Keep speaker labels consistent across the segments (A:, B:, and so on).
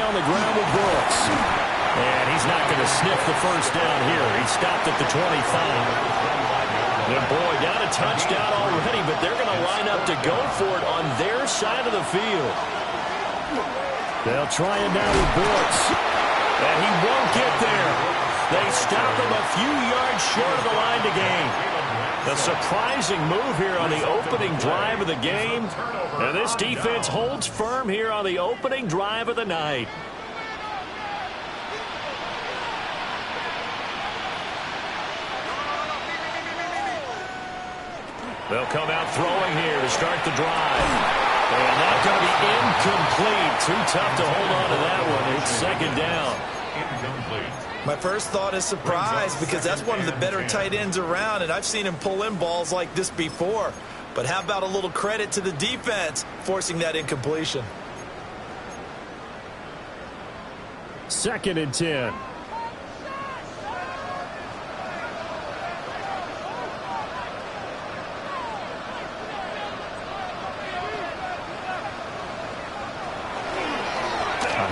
A: on the ground with Brooks. And he's not going to sniff the first down here. He stopped at the 25. And boy, down a touchdown already, but they're going to line up to go for it on their side of the field. They'll try it now with Brooks. And he won't get there. They stop him a few yards short of the line to gain. A surprising move here on the opening drive of the game. And this defense holds firm here on the opening drive of the night. They'll come out throwing here to start the drive. And that's going to be incomplete. Too tough to hold on to that one. It's second down. Incomplete.
B: My first thought is surprise because that's one of the better tight ends around, and I've seen him pull in balls like this before. But how about a little credit to the defense forcing that incompletion?
A: 2nd and 10.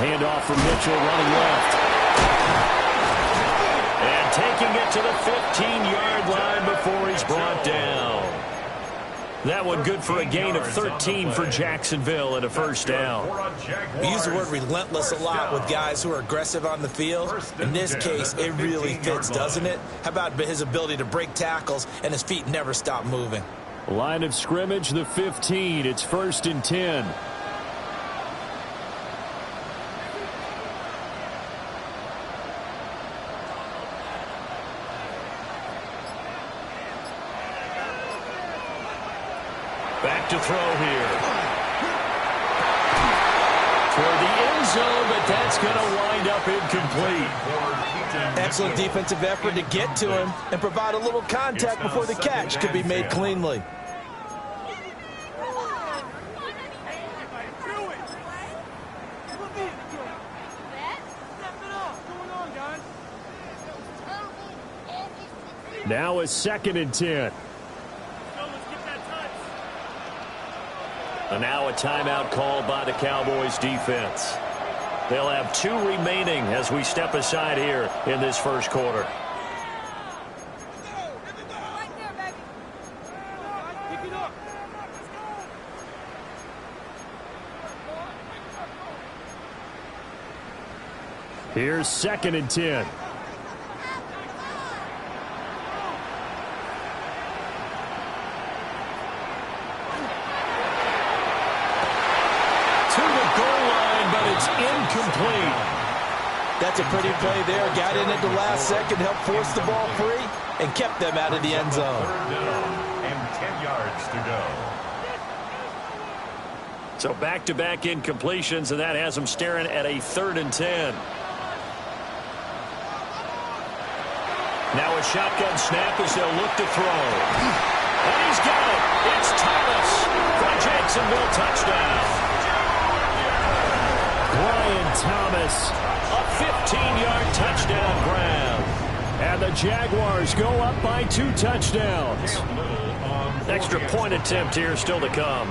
A: Handoff from Mitchell running left. And taking it to the 15-yard line before he's brought down. That one good for a gain of 13 for Jacksonville and a first down.
B: We use the word relentless a lot with guys who are aggressive on the field. In this case, it really fits, doesn't it? How about his ability to break tackles and his feet never stop moving?
A: Line of scrimmage, the 15. It's 1st and 10. Back to throw here. Toward the end zone, but that's going to wind up incomplete.
B: Excellent defensive effort to get to him and provide a little contact before the catch could be made cleanly.
A: Now it's 2nd and 10. And now a timeout called by the Cowboys defense. They'll have 2 remaining as we step aside here in this first quarter. Here's 2nd and 10. Incomplete.
B: That's a pretty play there. Got in at the last second, helped force the ball free, and kept them out of the end zone.
C: And 10 yards to go.
A: So back-to-back incompletions, and that has them staring at a 3rd and 10. Now a shotgun snap as they'll look to throw. And he's got it. It's Thomas for a Jacksonville touchdown. Brian Thomas, a 15-yard touchdown grab. And the Jaguars go up by 2 touchdowns. Extra point attempt here still to come.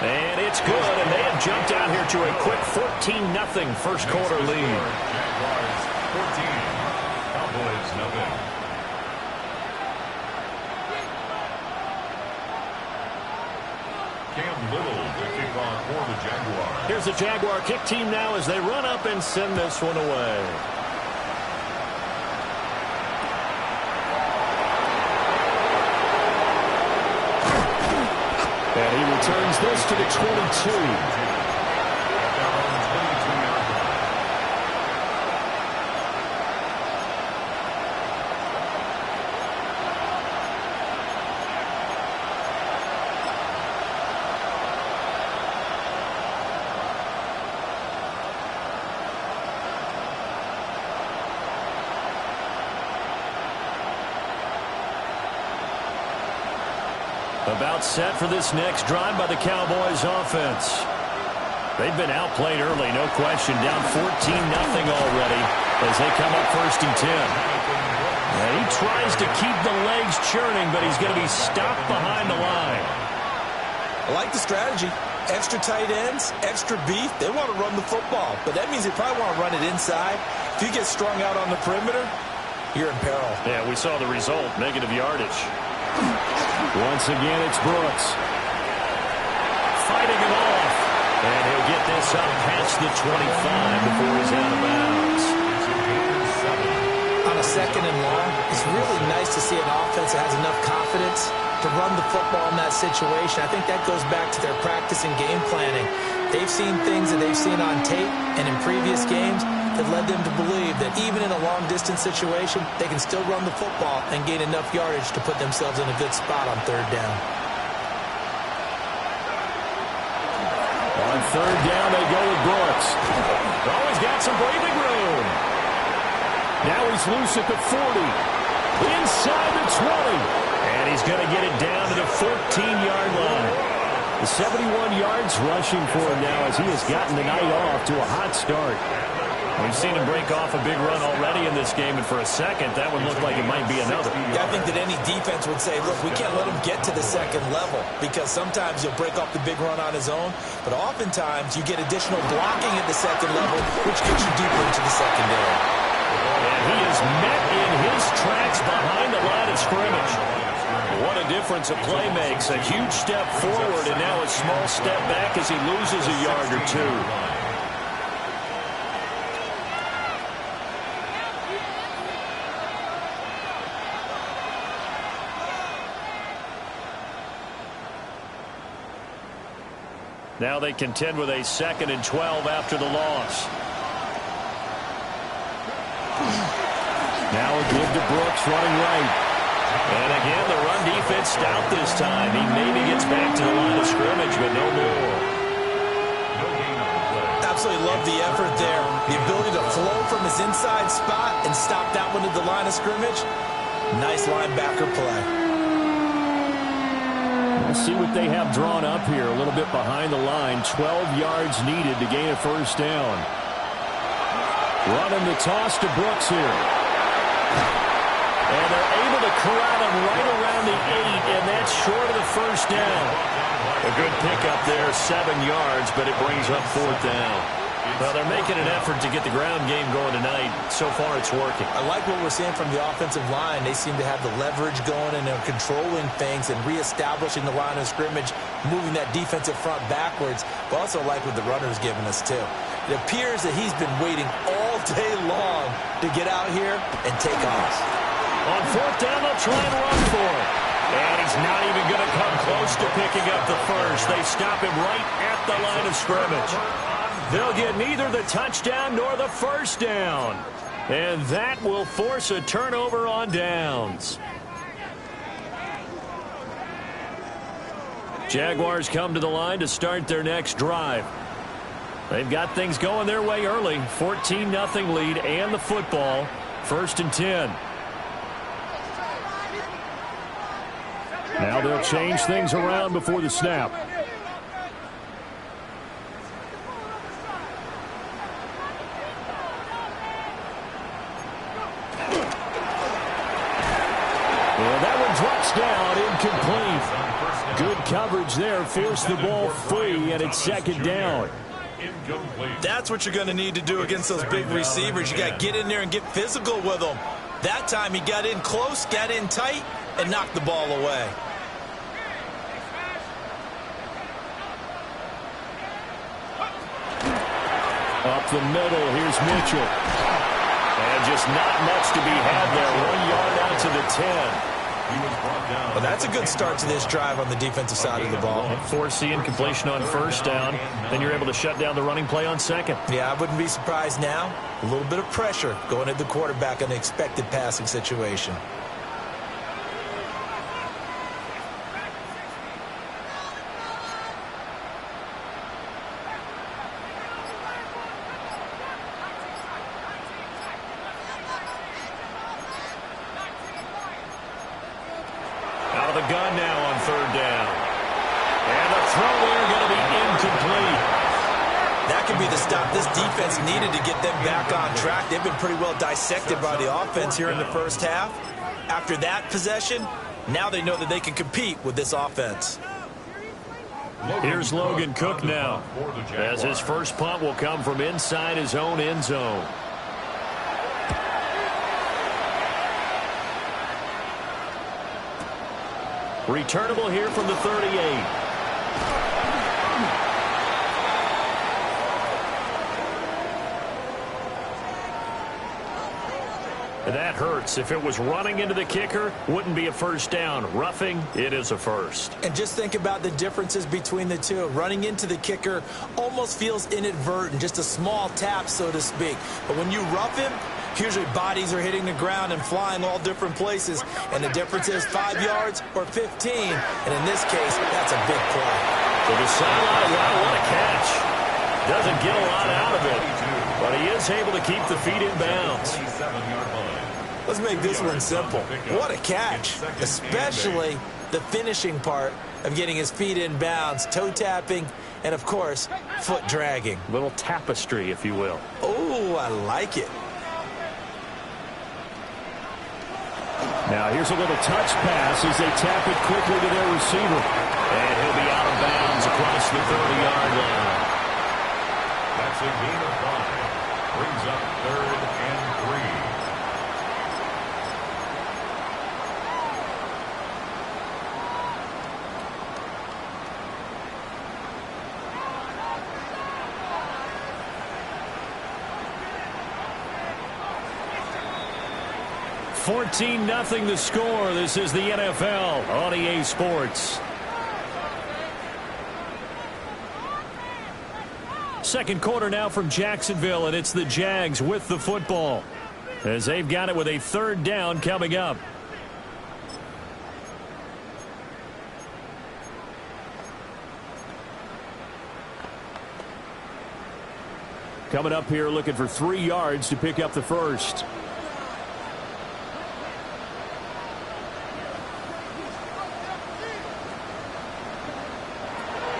A: And it's good, and they have jumped out here to a quick 14-0 first quarter lead.
C: Jaguars 14, Cowboys nothing. Cam Little, the kickoff for the Jaguars.
A: Here's the Jaguar kick team now as they run up and send this one away. And he returns this to the 22. About set for this next drive by the Cowboys offense. They've been outplayed early, no question. Down 14-0 already as they come up 1st and 10. Now he tries to keep the legs churning, but he's going to be stopped behind the line.
B: I like the strategy. Extra tight ends, extra beef, they want to run the football. But that means they probably want to run it inside. If you get strung out on the perimeter, you're in peril.
A: Yeah, we saw the result, negative yardage. Once again, it's Brooks. Fighting it off. And he'll get this up past the 25 before he's out of bounds.
B: On a second and long, it's really nice to see an offense that has enough confidence to run the football in that situation. I think that goes back to their practice and game planning. They've seen things that they've seen on tape and in previous games that led them to believe that even in a long-distance situation, they can still run the football and gain enough yardage to put themselves in a good spot on third down.
A: On third down, they go with Brooks. Oh, he's got some breathing room. Now he's loose at the 40. Inside the 20. And he's going to get it down to the 14-yard line. The 71 yards rushing for him now as he has gotten the night off to a hot start. We've seen him break off a big run already in this game, and for a second, that one looked like it might be another.
B: Yeah, I think that any defense would say, look, we can't let him get to the second level because sometimes he'll break off the big run on his own, but oftentimes you get additional blocking at the second level, which gets you deeper into the secondary.
A: And he is met in his tracks behind the line of scrimmage. What a difference a play makes. A huge step forward and now a small step back as he loses a yard or two. Now they contend with a 2nd and 12 after the loss. Now a give to Brooks running right. And again, the run defense stout this time. He maybe gets back to the line of scrimmage, but no more.
B: Absolutely love the effort there. The ability to flow from his inside spot and stop that one at the line of scrimmage. Nice linebacker play.
A: Let's see what they have drawn up here. A little bit behind the line. 12 yards needed to gain a first down. Running the toss to Brooks here. And they're able to corral him right around the 8, and that's short of the first down. A good pickup there, 7 yards, but it brings up 4th down. Well, they're making an effort to get the ground game going tonight. So far, it's working.
B: I like what we're seeing from the offensive line. They seem to have the leverage going, and they're controlling things and reestablishing the line of scrimmage, moving that defensive front backwards. But also like what the runner's giving us, too. It appears that he's been waiting all day long to get out here and take off.
A: On 4th down, they'll try and run for it. And he's not even going to come close to picking up the first. They stop him right at the line of scrimmage. They'll get neither the touchdown nor the first down. And that will force a turnover on downs. Jaguars come to the line to start their next drive. They've got things going their way early. 14-0 lead and the football. 1st and 10. Now they'll change things around before the snap. Well, that one drops down, incomplete. Good coverage there, forced the ball free, and it's 2nd down.
B: That's what you're going to need to do against those big receivers. You got to get in there and get physical with them. That time he got in close, got in tight, and knocked the ball away.
A: Up the middle, here's Mitchell. And just not much to be had there. 1 yard out to the 10.
B: Well, that's a good start to this drive on the defensive side of the ball.
A: Forcing completion on 1st down. Then you're able to shut down the running play on 2nd.
B: Yeah, I wouldn't be surprised now. A little bit of pressure going at the quarterback in an expected passing situation.
A: The gun now on 3rd down. And the throw there going to be incomplete.
B: That could be the stop this defense needed to get them back on track. They've been pretty well dissected by the offense here in the first half. After that possession, now they know that they can compete with this offense.
A: Here's Logan Cook now, as his first punt will come from inside his own end zone. Returnable here from the 38. That hurts. If it was running into the kicker, wouldn't be a first down. Roughing, it is a first.
B: And just think about the differences between the two. Running into the kicker almost feels inadvertent, just a small tap, so to speak. But when you rough him, usually bodies are hitting the ground and flying all different places. And the difference is 5 yards or 15. And in this case, that's a big play.
A: To the sideline, wow, what a catch. Doesn't get a lot out of it, but he is able to keep the feet in bounds.
B: Let's make this one simple. What a catch, especially the finishing part of getting his feet in bounds, toe tapping, and, of course, foot dragging.
A: Little tapestry, if you will.
B: Oh, I like it.
A: Now here's a little touch pass as they tap it quickly to their receiver. And he'll be out of bounds across the 30-yard line.
C: That's a gain of 5. Brings up 3rd and 3.
A: $14-0 the score. This is the NFL on EA Sports. Second quarter now from Jacksonville, and it's the Jags with the football, as they've got it with a 3rd down coming up. Coming up here looking for 3 yards to pick up the first.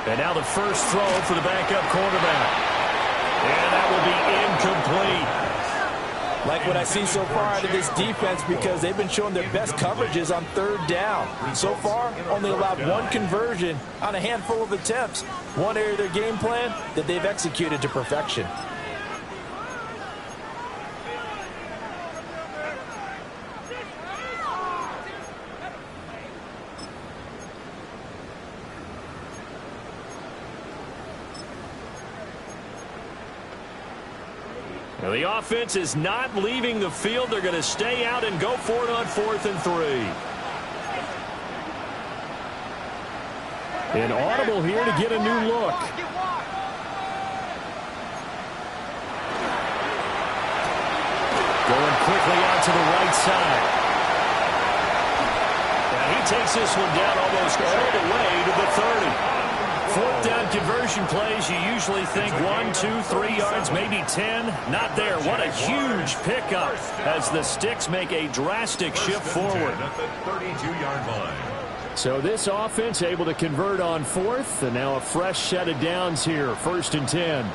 A: And now the first throw for the backup quarterback. And that will be incomplete.
B: Like what I see so far out of this defense, because they've been showing their best coverages on 3rd down. So far, only allowed 1 conversion on a handful of attempts. One area of their game plan that they've executed to perfection.
A: Now the offense is not leaving the field. They're going to stay out and go for it on 4th and 3. An audible here to get a new look. Going quickly out to the right side. And he takes this one down almost all the way to the 30. 4th down conversion plays, you usually think 1, 2, 3 yards, maybe 10. Not there. What a huge pickup as the Sticks make a drastic shift forward.
C: At the 32-yard line.
A: So this offense able to convert on 4th, and now a fresh set of downs here. 1st and 10.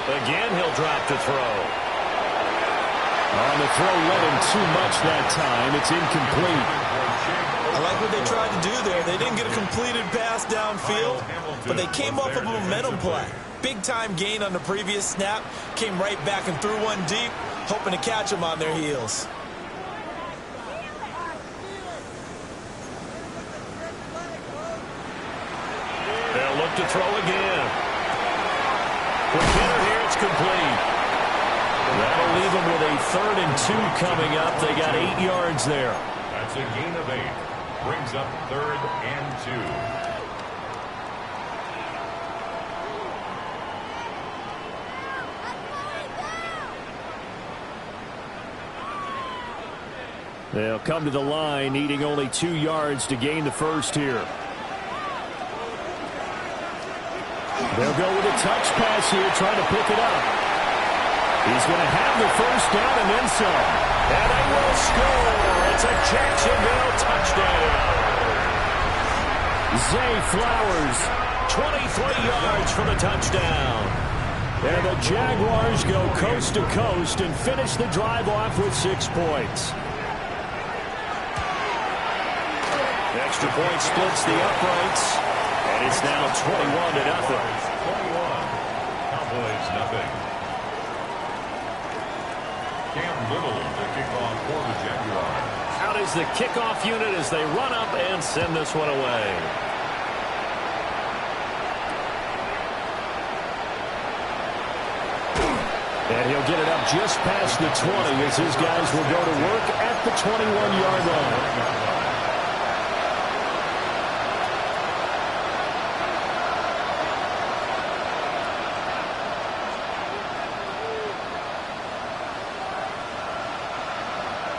A: Again, he'll drop the throw. On the throw, led him too much that time. It's incomplete.
B: I like what they tried to do there. They didn't get a completed pass downfield, but they came off of a momentum play. Big-time gain on the previous snap. Came right back and threw one deep, hoping to catch them on their heels.
A: They'll look to throw again. Quick hitter here, it's complete. That'll leave them with a 3rd and 2 coming up. They got 8 yards there.
C: That's a gain of 8. Brings up 3rd and
A: 2. They'll come to the line, needing only 2 yards to gain the first here. They'll go with a touch pass here, trying to pick it up. He's going to have the first down and then some. And they will score. It's a Jacksonville touchdown. Zay Flowers 23 yards for the touchdown. And the Jaguars go coast to coast and finish the drive off with 6 points. Extra point splits the uprights, and it's now 21-0.
C: 21. Cowboys nothing. Cam Little to kick off for the Jaguars.
A: Out is the kickoff unit as they run up and send this one away. And he'll get it up just past the 20 as his guys will go to work at the 21-yard line.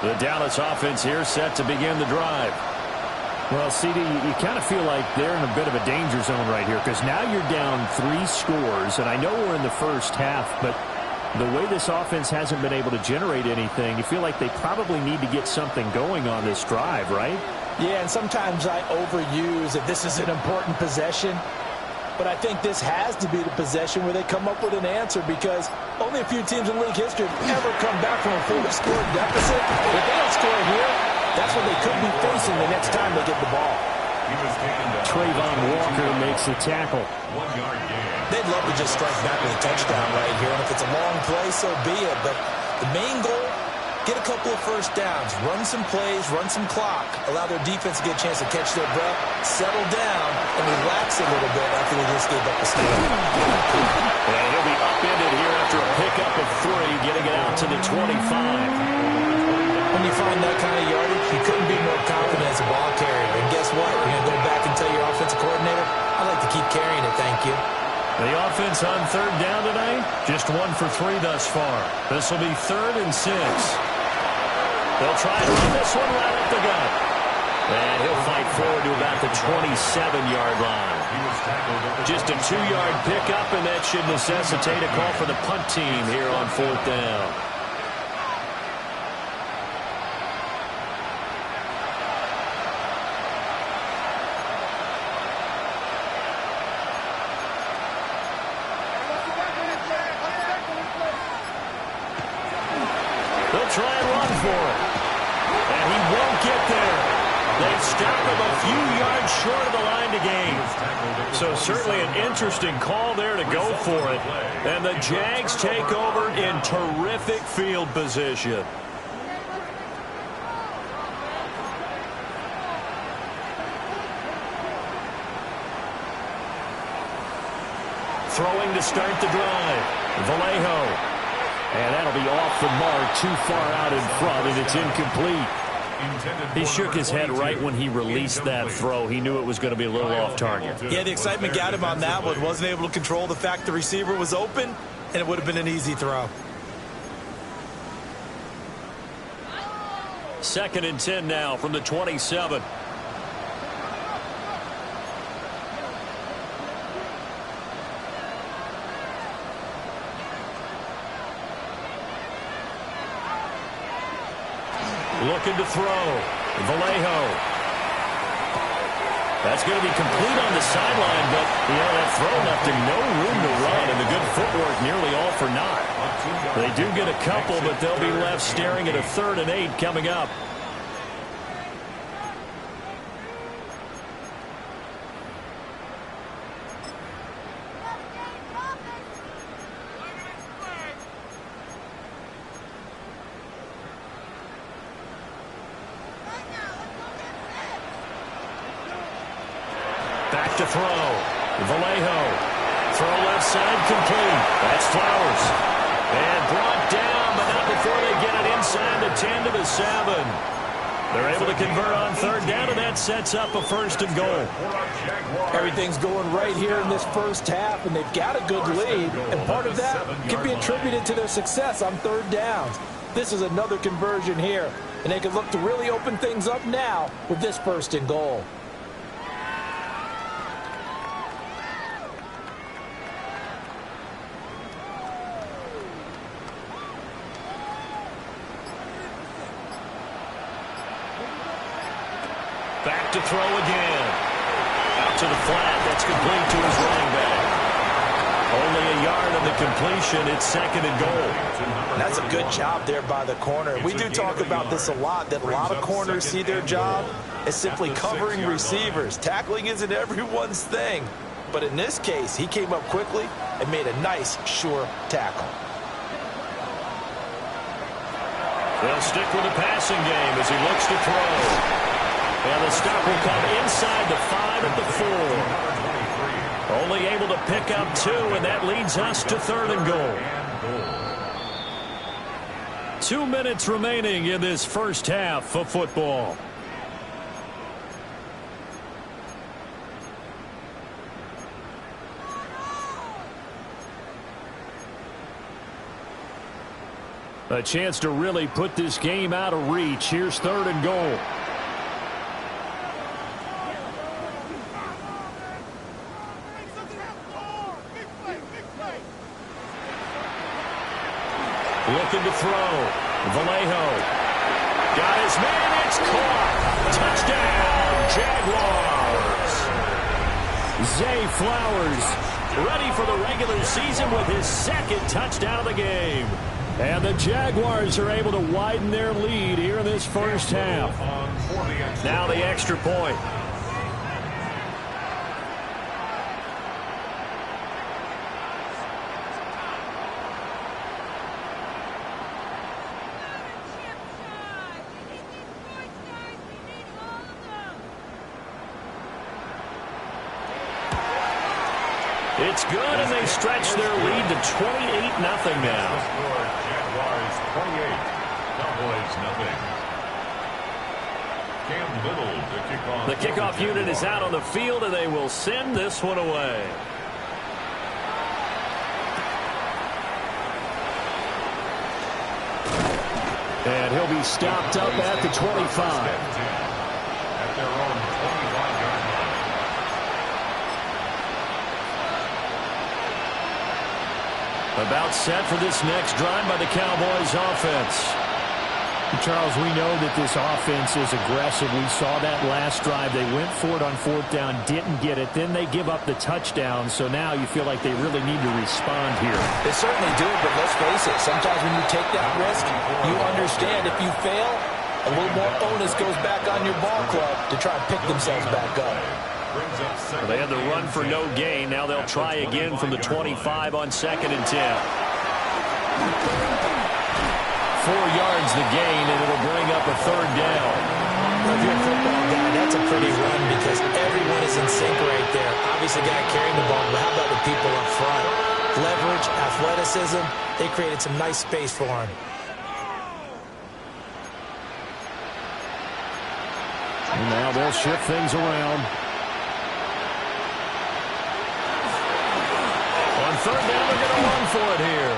A: The Dallas offense here set to begin the drive.
D: Well, CD, you kind of feel like they're in a bit of a danger zone right here because now you're down 3 scores, and I know we're in the first half, but the way this offense hasn't been able to generate anything, you feel like they probably need to get something going on this drive, right?
B: Yeah, and sometimes I overuse that this is an important possession. But I think this has to be the possession where they come up with an answer because only a few teams in league history have ever come back from a 4-score deficit. If they don't score here, that's what they could be facing the next time they get the ball.
D: Trayvon Walker makes the tackle.
C: 1 yard gain.
B: They'd love to just strike back with a touchdown right here. And if it's a long play, so be it. But the main goal, get a couple of first downs, run some plays, run some clock, allow their defense to get a chance to catch their breath, settle down, and relax a little bit after they just gave up the steal.
A: And he'll be upended here after a pickup of 3, getting it out to the 25.
B: When you find that kind of yardage, you couldn't be more confident as a ball carrier. And guess what? You're going to go back and tell your offensive coordinator, I'd like to keep carrying it, thank you.
A: The offense on 3rd down tonight, just 1 for 3 thus far. This will be 3rd and 6. They'll try to run this one right up the gut. And he'll fight forward to about the 27-yard line. Just a 2-yard pickup, and that should necessitate a call for the punt team here on 4th down. They'll try and run for it. And he won't get there. They stop him a few yards short of the line to gain. So certainly an interesting call there to go for it. And the Jags take over in terrific field position. Throwing to start the drive. Vallejo. And that'll be off the mark, too far out in front, and it's incomplete. He shook his head right when he released that throw. He knew it was going to be a little off target.
B: Yeah, the excitement got him on that one. Wasn't able to control the fact the receiver was open, and it would have been an easy throw.
A: 2nd and 10 now from the 27. Looking to throw. Vallejo. That's going to be complete on the sideline, but, that throw left him no room to run, and the good footwork nearly all for naught. They do get a couple, but they'll be left staring at a 3rd and 8 coming up. Back to throw. Vallejo. Throw left side complete. That's Flowers. And brought down, but not before they get it inside the 10 to the 7. They're able to convert on 3rd down, and that sets up a 1st and goal.
B: Everything's going right here in this first half, and they've got a good lead. And part of that can be attributed to their success on 3rd downs. This is another conversion here, and they can look to really open things up now with this 1st and goal.
A: Back to throw again. Out to the flat. That's complete to his running back. Only a yard of the completion. It's 2nd and goal.
B: That's a good job there by the corner. We do talk about this a lot, that a lot of corners see their job as simply covering receivers. Tackling isn't everyone's thing. But in this case, he came up quickly and made a nice, sure tackle.
A: They'll stick with the passing game as he looks to throw. And the stop will come inside the 5 at the 4. Only able to pick up 2, and that leads us to 3rd and goal. 2 minutes remaining in this first half of football. A chance to really put this game out of reach. Here's 3rd and goal. Looking to throw. Vallejo. Got his man. It's caught. Touchdown, Jaguars. Zay Flowers ready for the regular season with his 2nd touchdown of the game. And the Jaguars are able to widen their lead here in this first half. Now the extra point. It's good, and they stretch their lead to 28-0 now.
C: Jaguars 28, Cowboys nothing. Cam Little to kick off.
A: The kickoff unit is out on the field, and they will send this one away. And he'll be stopped up at the 25.
C: At their own 25-yard line.
A: About set for this next drive by the Cowboys offense.
D: Charles, we know that this offense is aggressive. We saw that last drive. They went for it on 4th down, didn't get it. Then they give up the touchdown. So now you feel like they really need to respond here.
B: They certainly do, but let's face it. Sometimes when you take that risk, you understand if you fail, a little more onus goes back on your ball club to try and pick themselves back up.
A: Well, they had the run for no gain. Now they'll try again from the 25 on 2nd and 10. 4 yards the gain, and it'll bring up a 3rd down.
B: Well, if you're a football guy, that's a pretty run because everyone is in sync right there. Obviously, guy carrying the ball, but how about the people up front? Leverage, athleticism, they created some nice space for him.
D: And now they'll shift things around.
A: On 3rd down, they're going to run for it here.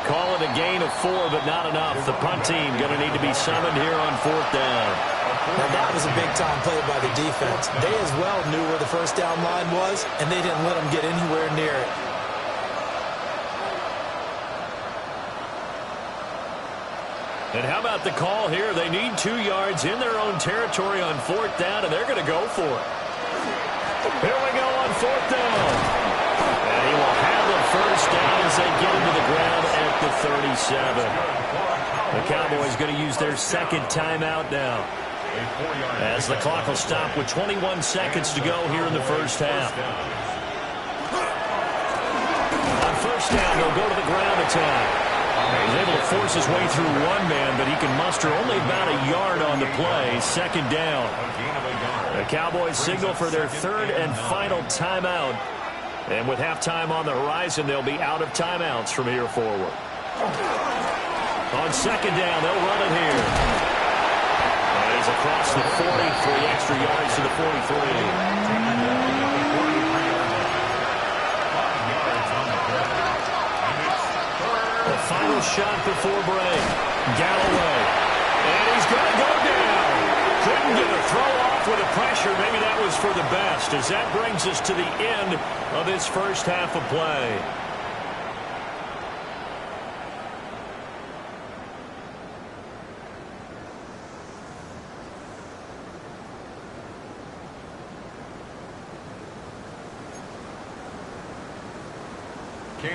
A: Call it a gain of 4, but not enough. The punt team going to need to be summoned here on 4th down.
B: Now, that was a big-time play by the defense. They as well knew where the 1st down line was, and they didn't let them get anywhere near it.
A: And how about the call here? They need 2 yards in their own territory on 4th down, and they're going to go for it. Here we go on 4th down. And he will have the 1st down as they get him to the ground at the 37. The Cowboys going to use their 2nd timeout now, as the clock will stop with 21 seconds to go here in the first half. On 1st down, they'll go to the ground attack. He's able to force his way through 1 man, but he can muster only about a yard on the play. 2nd down. The Cowboys signal for their 3rd and final timeout. And with halftime on the horizon, they'll be out of timeouts from here forward. On 2nd down, they'll run it here. And he's across the 40 for the extra yards to the 43. Final shot before break. Galloway. And he's going to go down. Couldn't get a throw off with the pressure. Maybe that was for the best, as that brings us to the end of this first half of play.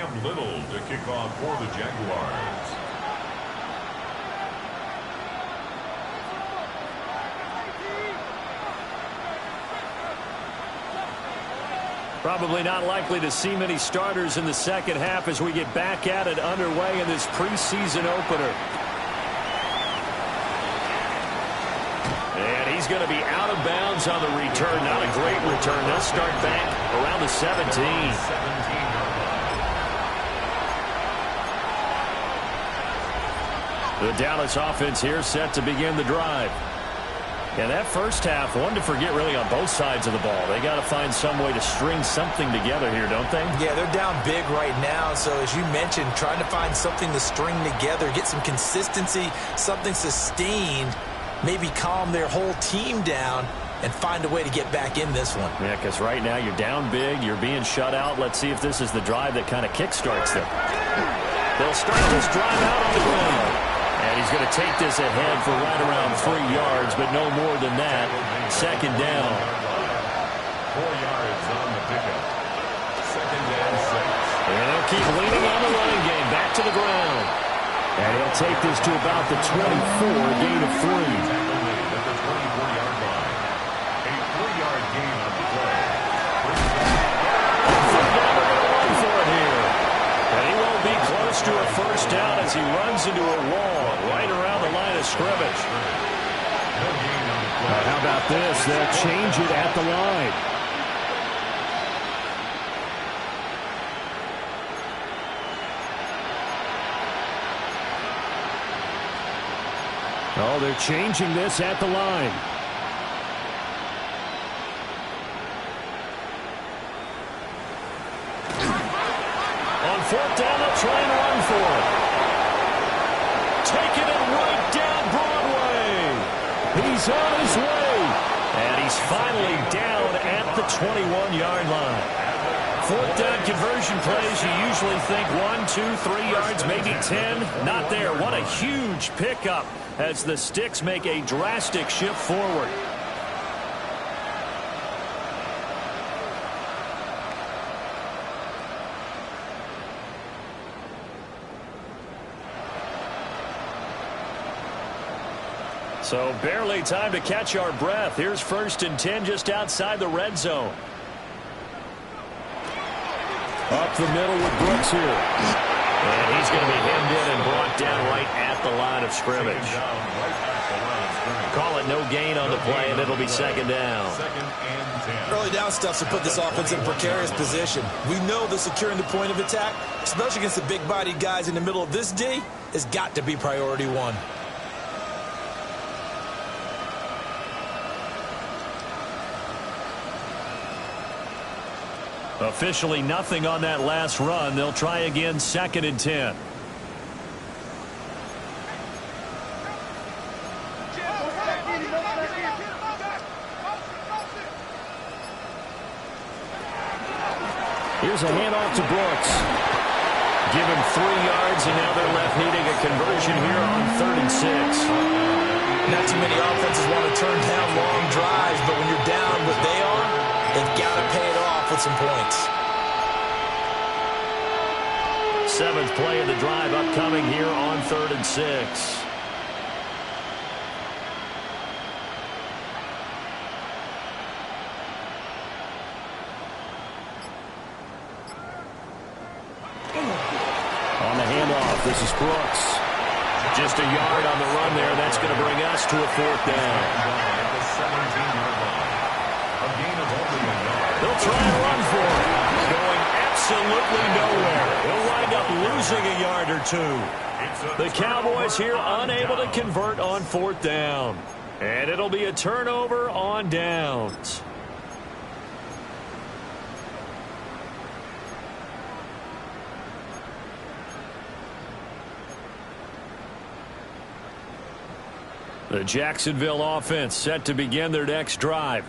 C: Cam Little to kick off for the Jaguars.
A: Probably not likely to see many starters in the second half as we get back at it underway in this preseason opener. And he's going to be out of bounds on the return. Not a great return. They'll start back around the 17. The Dallas offense here set to begin the drive. Yeah, that first half, one to forget really on both sides of the ball. They got to find some way to string something together here, don't they?
B: Yeah, they're down big right now. So as you mentioned, trying to find something to string together, get some consistency, something sustained, maybe calm their whole team down and find a way to get back in this one.
A: Yeah, because right now you're down big, you're being shut out. Let's see if this is the drive that kind of kickstarts them. They'll start this drive out on the ground. And he's going to take this ahead for right around 3 yards, but no more than that. Second down.
C: 4 yards on the pickup. Second and 6.
A: And they'll keep leaning on the running game. Back to the ground. And he'll take this to about the 24, gain of 3.
C: At the 24-yard line. A 3-yard gain on the play.
A: They're going to run for it here. And he won't be close to a first down as he runs into a wall right around the line of scrimmage.
D: How about this? They'll change it at the line. Oh, they're changing this at the line.
A: On fourth down, they'll try and run for it. Taking it right down Broadway. He's on his way. And he's finally down at the 21-yard line. Fourth down conversion plays, you usually think 1, 2, 3 yards, maybe 10. Not there. What a huge pickup as the Sticks make a drastic shift forward. So barely time to catch our breath. Here's 1st and 10 just outside the red zone. Up the middle with Brooks here. And he's going to be hemmed in and brought down right at the line of scrimmage. Call it no gain on the play, and it'll be second down.
B: Early down stuff to put this offense in a precarious position. We know that securing the point of attack, especially against the big-bodied guys in the middle of this D, has got to be priority one.
A: Officially nothing on that last run. They'll try again, 2nd and 10. Here's a handoff to Brooks. Give him 3 yards, and now they're left needing a conversion here on 3rd and 6.
B: Not too many offenses want to turn down long drives, but when you're down what they are, they've got to pay it off with some points.
A: 7th play of the drive upcoming here on 3rd and 6. On the handoff, this is Brooks. Just a yard on the run there. That's going to bring us to a 4th down. They'll try and run for it. Going absolutely nowhere. He'll wind up losing a yard or 2. The Cowboys here unable to convert on 4th down. And it'll be a turnover on downs. The Jacksonville offense set to begin their next drive.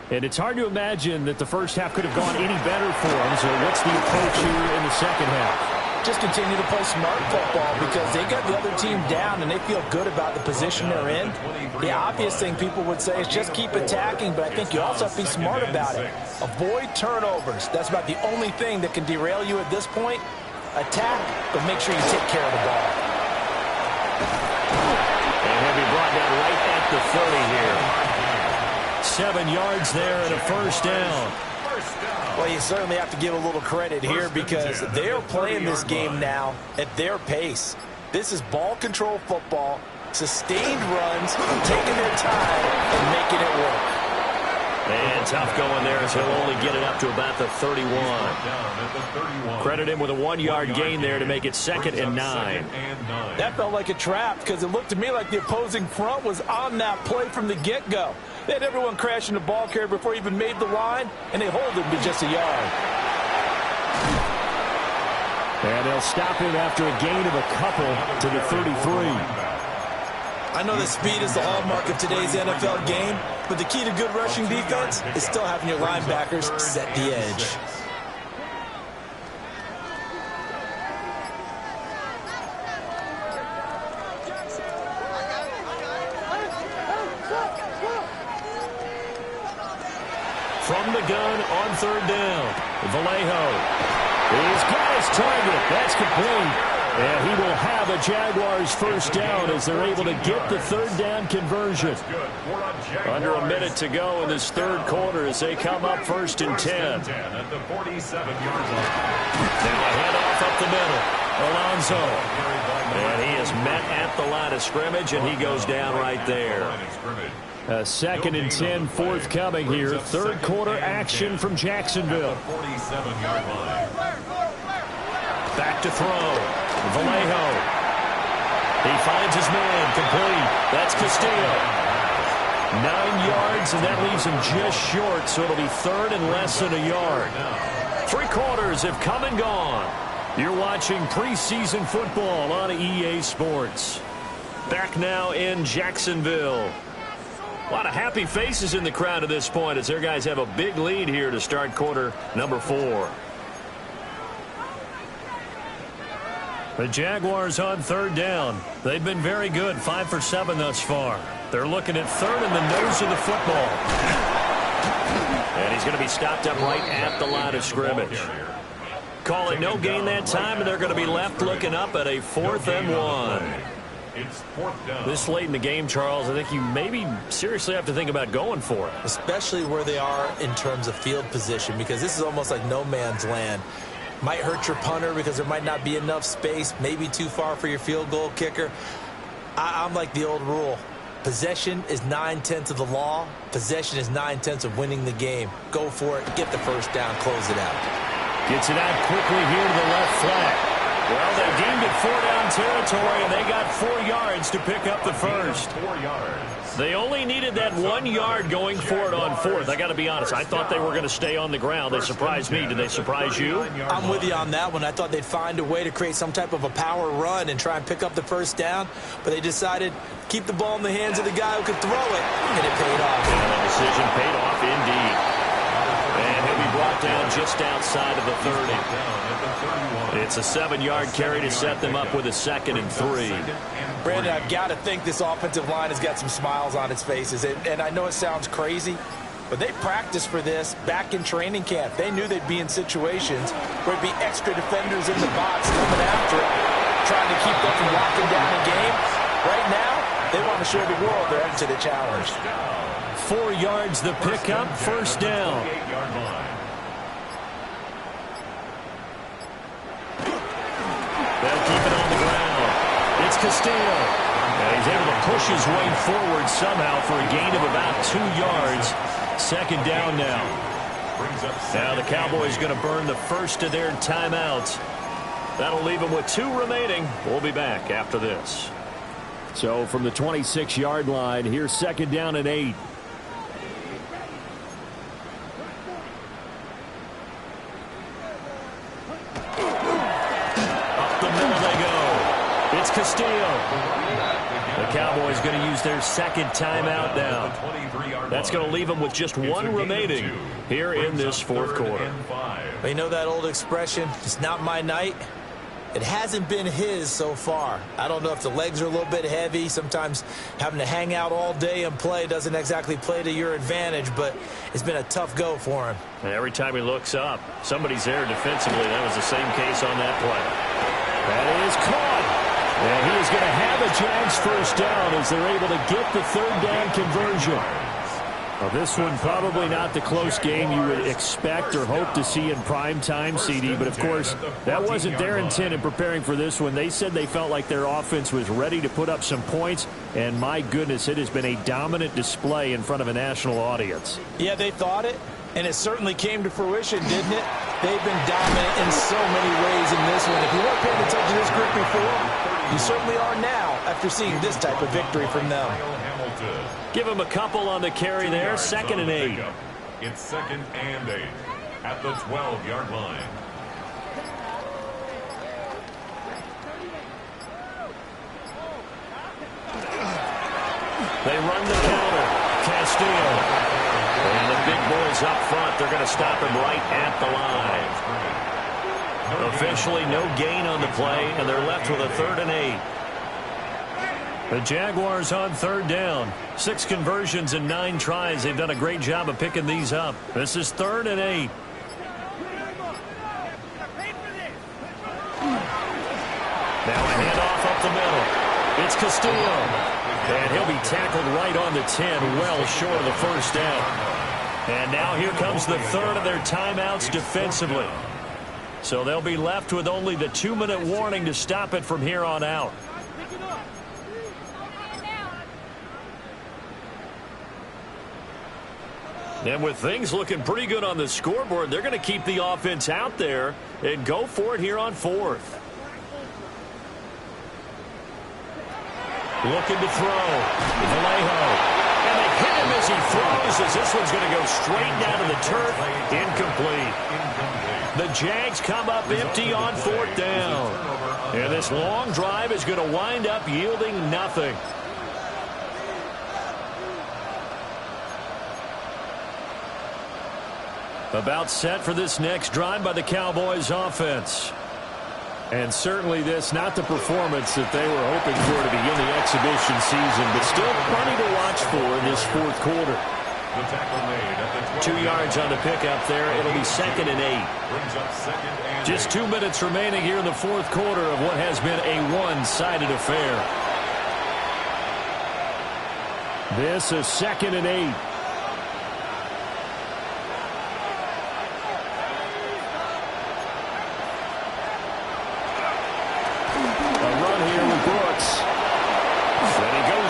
D: And it's hard to imagine that the first half could have gone any better for them. So what's the approach here in the second half?
B: Just continue to play smart football because they got the other team down and they feel good about the position they're in. The obvious thing people would say is just keep attacking, but I think you also have to be smart about it. Avoid turnovers. That's about the only thing that can derail you at this point. Attack, but make sure you take care of the ball.
A: And he'll be brought down right at the 30 here. 7 yards there and a first down.
B: Well, you certainly have to give a little credit here because they're playing this game now at their pace. This is ball control football, sustained runs, taking their time and making it work.
A: And tough going there as he'll only get it up to about the 31. Credit him with a 1-yard gain there to make it 2nd and 9.
B: That felt like a trap because it looked to me like the opposing front was on that play from the get-go. They had everyone crashing the ball carrier before he even made the line, and they hold him to just a yard.
D: And they'll stop him after a gain of a couple to the 33.
B: I know that speed is the hallmark of today's NFL game, but the key to good rushing defense is still having your linebackers set the edge.
A: From the gun on 3rd down, Vallejo. He's got his target. That's complete. And he will have a Jaguars first down as they're able to get the 3rd down conversion. Under a minute to go in this 3rd quarter as they come up 1st and 10. Now a handoff up the middle. Alonso. And he is met at the line of scrimmage, and he goes down right there.
D: A 2nd and 10 forthcoming here. 3rd quarter action from Jacksonville.
A: Back to throw. Vallejo. He finds his man. Complete. That's Castillo. 9 yards, and that leaves him just short, so it'll be 3rd and less than a yard. 3 quarters have come and gone. You're watching preseason football on EA Sports. Back now in Jacksonville. A lot of happy faces in the crowd at this point as their guys have a big lead here to start quarter number 4. The Jaguars on 3rd down. They've been very good, 5 for 7 thus far. They're looking at 3rd in the nose of the football. And he's going to be stopped up right at the line of scrimmage. Call it no gain that time, and they're going to be left looking up at a 4th and 1.
C: It's 4th down.
A: This late in the game, Charles, I think you maybe seriously have to think about going for it.
B: Especially where they are in terms of field position, because this is almost like no man's land. Might hurt your punter because there might not be enough space, maybe too far for your field goal kicker. I'm like the old rule. Possession is 9/10 of the law. Possession is 9/10 of winning the game. Go for it. Get the first down. Close it out.
A: Gets it out quickly here to the left flat. Well, they deemed it 4-down territory, and they got 4 yards to pick up the first.
C: 4 yards.
A: They only needed that 1 yard going for it on 4th. I got to be honest. I thought they were going to stay on the ground. They surprised me. Did they surprise you?
B: I'm with you on that one. I thought they'd find a way to create some type of a power run and try and pick up the first down, but they decided keep the ball in the hands of the guy who could throw it, and it paid off.
A: And the decision paid off indeed. And he'll be brought down just outside of the 30. It's a 7-yard carry to set them up with a 2nd and 3.
B: Brandon, I've got to think this offensive line has got some smiles on its faces. And I know it sounds crazy, but they practiced for this back in training camp. They knew they'd be in situations where there'd be extra defenders in the box coming after it, trying to keep them from locking down a game. Right now, they want to show the world they're up to the challenge.
A: 4 yards the pickup, first down. They'll keep it on the ground. It's Castillo. And he's able to push his way forward somehow for a gain of about 2 yards. 2nd down now. Now the Cowboys going to burn the first of their timeouts. That'll leave them with 2 remaining. We'll be back after this.
D: So from the 26-yard line, here's 2nd down and 8.
A: It's Castillo. The Cowboys going to use their 2nd timeout now. That's going to leave them with just 1 remaining here in this 4th quarter.
B: But you know that old expression, it's not my night? It hasn't been his so far. I don't know if the legs are a little bit heavy. Sometimes having to hang out all day and play doesn't exactly play to your advantage, but it's been a tough go for him.
A: And every time he looks up, somebody's there defensively. That was the same case on that play.
D: That is caught. And he is going to have a Jags first down as they're able to get the third down conversion. Well, this one probably not the close game you would expect or hope to see in prime time, CD. But, of course, that wasn't their intent in preparing for this one. They said they felt like their offense was ready to put up some points. And, my goodness, it has been a dominant display in front of a national audience.
B: Yeah, they thought it, and it certainly came to fruition, didn't it? They've been dominant in so many ways in this one. If you weren't paying attention to this group before, you certainly are now after seeing this type of victory from them.
A: Give him a couple on the carry there. 2nd and 8.
C: It's 2nd and 8 at the 12-yard line.
A: They run the counter. Castillo. And the big boys up front, they're going to stop him right at the line. Officially no gain on the play, and they're left with a 3rd and 8. The Jaguars on 3rd down. 6 conversions and 9 tries. They've done a great job of picking these up. This is 3rd and 8. Now a handoff up the middle. It's Castillo. And he'll be tackled right on the 10, well short of the first down. And now here comes the 3rd of their timeouts defensively. So they'll be left with only the 2-minute warning to stop it from here on out. And with things looking pretty good on the scoreboard, they're going to keep the offense out there and go for it here on 4th. Looking to throw. Vallejo. And they hit him as he throws, as this one's going to go straight down to the turf. Incomplete. The Jags come up empty on 4th down. And this long drive is going to wind up yielding nothing. About set for this next drive by the Cowboys offense. And certainly this, not the performance that they were hoping for to begin the exhibition season, but still plenty to watch for in this 4th quarter. 2 yards on the pickup there. It'll be 2nd and 8. Just 2 minutes remaining here in the 4th quarter of what has been a one-sided affair.
D: This is 2nd and 8.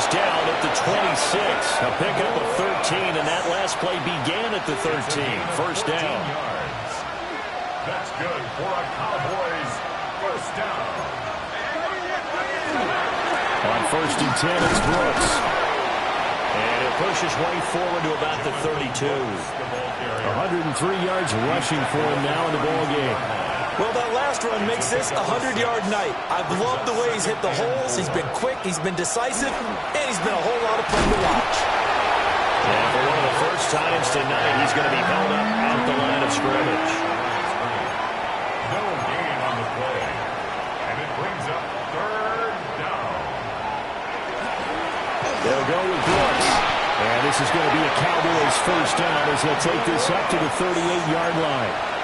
A: Down at the 26. A pickup of 13, and that last play began at the 13. First down.
C: That's good for a Cowboys first down.
D: On 1st and 10, it's Brooks.
A: And it pushes way forward to about the 32.
D: 103 yards rushing for him now in the ballgame.
B: Well, that last run makes this a 100-yard night. I've loved the way he's hit the holes. He's been quick, he's been decisive, and he's been a whole lot of fun to watch.
A: And for one of the first times tonight, he's going to be held up at the line of scrimmage.
C: No gain on the play. And it brings up 3rd down.
D: They'll go with Brooks. And this is going to be a Cowboys first down as they'll take this up to the 38-yard line.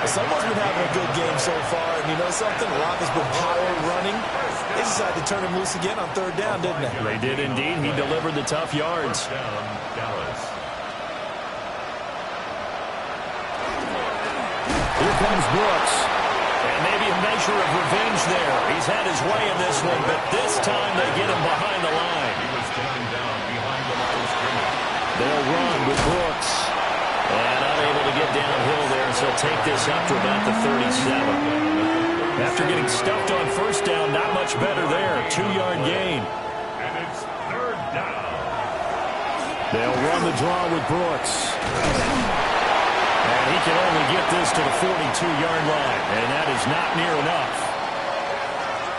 B: Someone's been having a good game so far, and you know something? A lot has been power running. They decided to turn him loose again on 3rd down, didn't they?
A: They did indeed. He delivered the tough yards.
D: Here comes Brooks.
A: And maybe a measure of revenge there. He's had his way in this one, but this time they get him behind the line.
C: He was down behind the line of scrimmage.
D: They'll run with Brooks.
A: And unable to get downhill there, so he'll take this up to about the 37. After getting stuffed on first down, not much better there. 2-yard gain.
C: And it's 3rd down.
D: They'll run the draw with Brooks.
A: And he can only get this to the 42-yard line, and that is not near enough.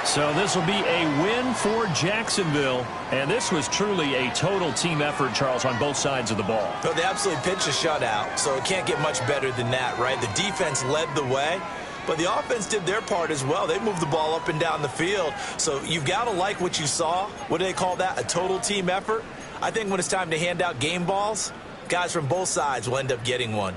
A: So this will be a win for Jacksonville. And this was truly a total team effort, Charles, on both sides of the ball.
B: No, they absolutely pitched a shutout, so it can't get much better than that, right? The defense led the way. But the offense did their part as well. They moved the ball up and down the field. So you've got to like what you saw. What do they call that? A total team effort? I think when it's time to hand out game balls, guys from both sides will end up getting one.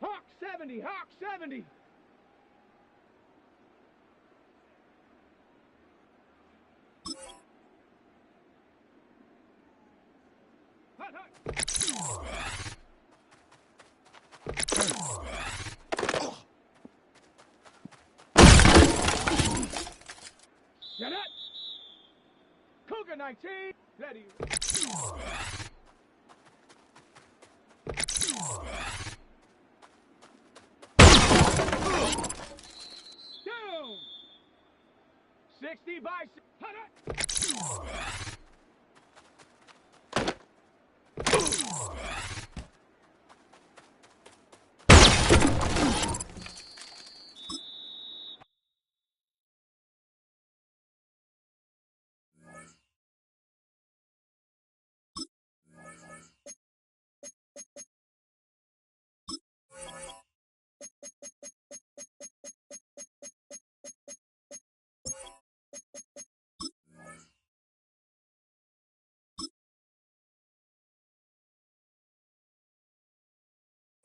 E: Hawk 70, Hawk 70. Hut, hut. Get it. Cougar 19. Ready. Down. 60 by 6. Hut, hut.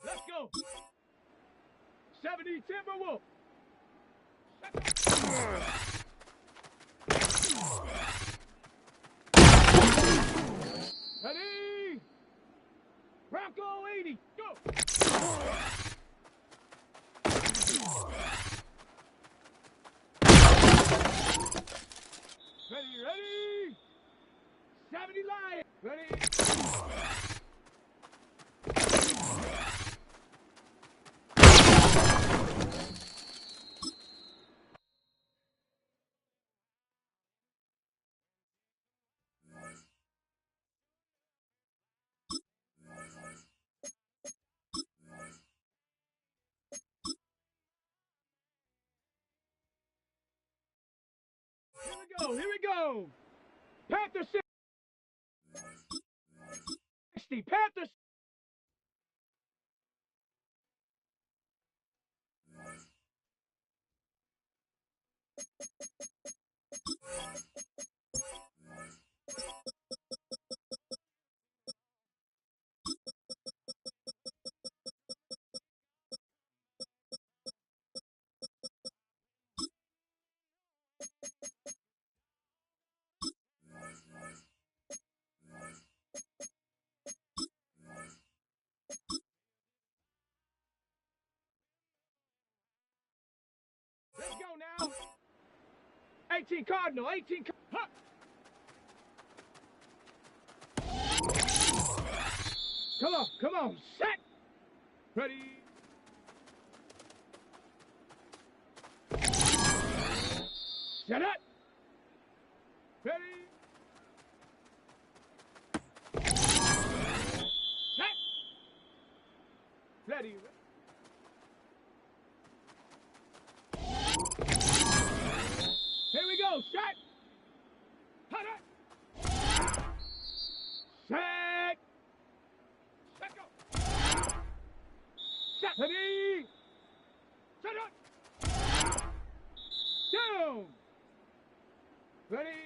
E: Let's go. 70 Timberwolf. Ready. Bronco 80. Go. Ready, ready. 70 Lion. Ready. Here we go. Here we go. Panther 6. 60 Panthers. Let's go now. 18 Cardinal, 18 huh. Come on, set. Ready. Set up. Ready. Set. Ready. Here we go, set. Cut it. Set. Set go. Set. Ready. Set up. Down. Ready.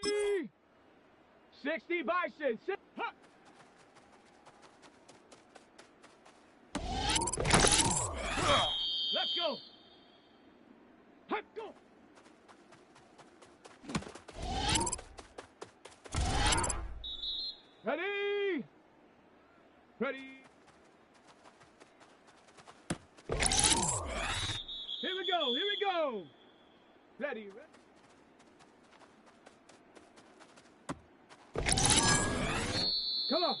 E: Ready? 60 Bison. Sit. Huh. Let's go. Hut, go. Ready? Ready? Here we go. Here we go. Ready? Ready?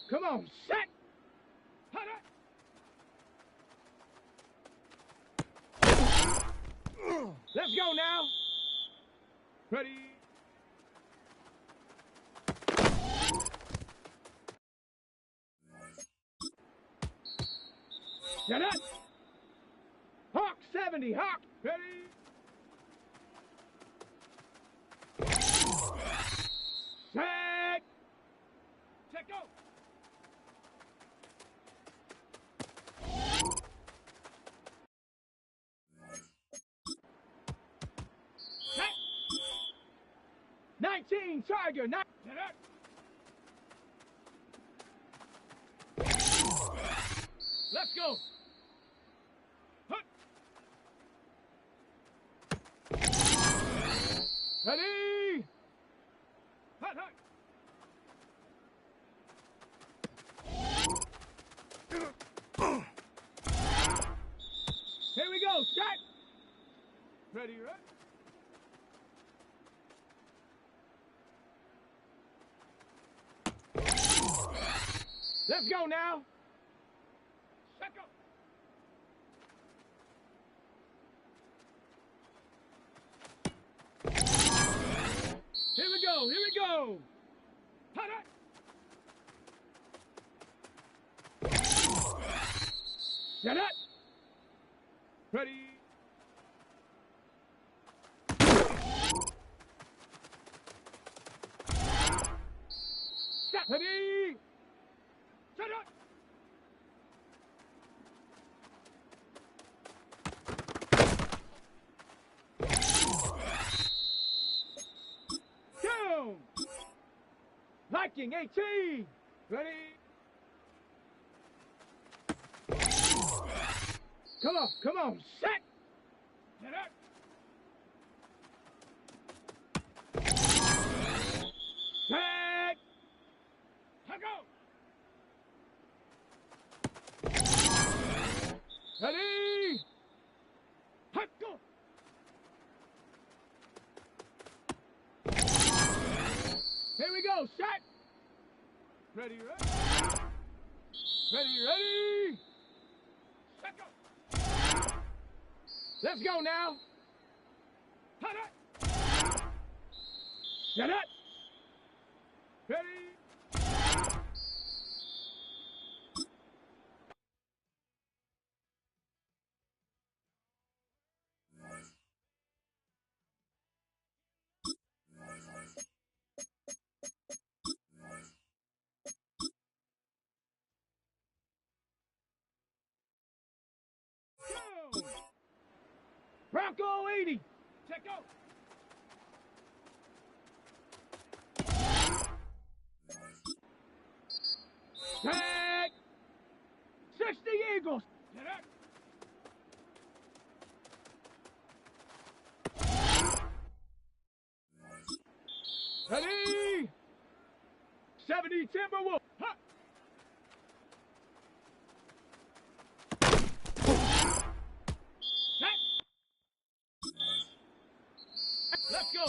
E: Come on, set! Hut it! Let's go now! Ready? Set up! Hawk 70, Hawk! Ready? Set! Set, go! Set! 19, Tiger, 9, set up! Let's go! Hut! Ready? Hut, hut! Here we go, set! Ready, ready? Let's go now! Set, go! Here we go, here we go! Hut, hut! Set up! Ready? Set! Ready? Set up! Down! Viking 18! Ready? Come on, set! Set up! Set! Let go! Ready? Hut, go! Here we go, set! Ready, ready? Ready, ready? Set, go! Let's go now. Hut it. Shut it. Ready. Go. Bronco 80. Check out. Tag. 60 Eagles. Get up. Ready. 70 Timberwolves. Huh. Set. Let's go.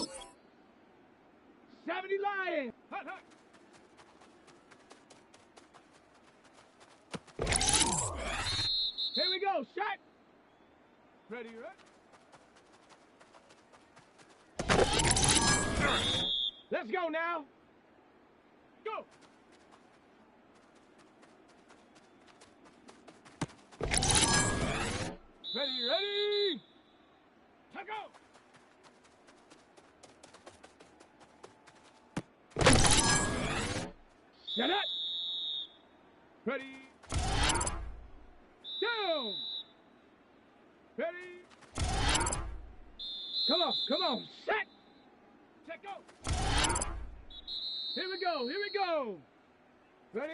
E: 70 Lions. Hut, hut. Here we go. Shot. Ready, right? Let's go now. Go. Ready, ready. To go. Set it. Ready. Down. Ready. Come on. Set. Check go. Here we go. Ready.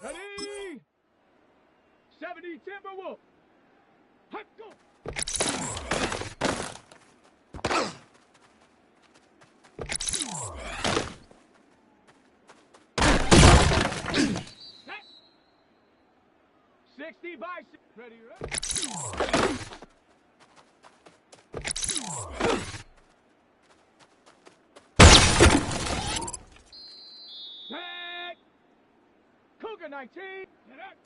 E: Ready. 70 Timberwolves. Hut, go. Set. 60 by 6. Ready, ready. Set. Cougar 19. Get up.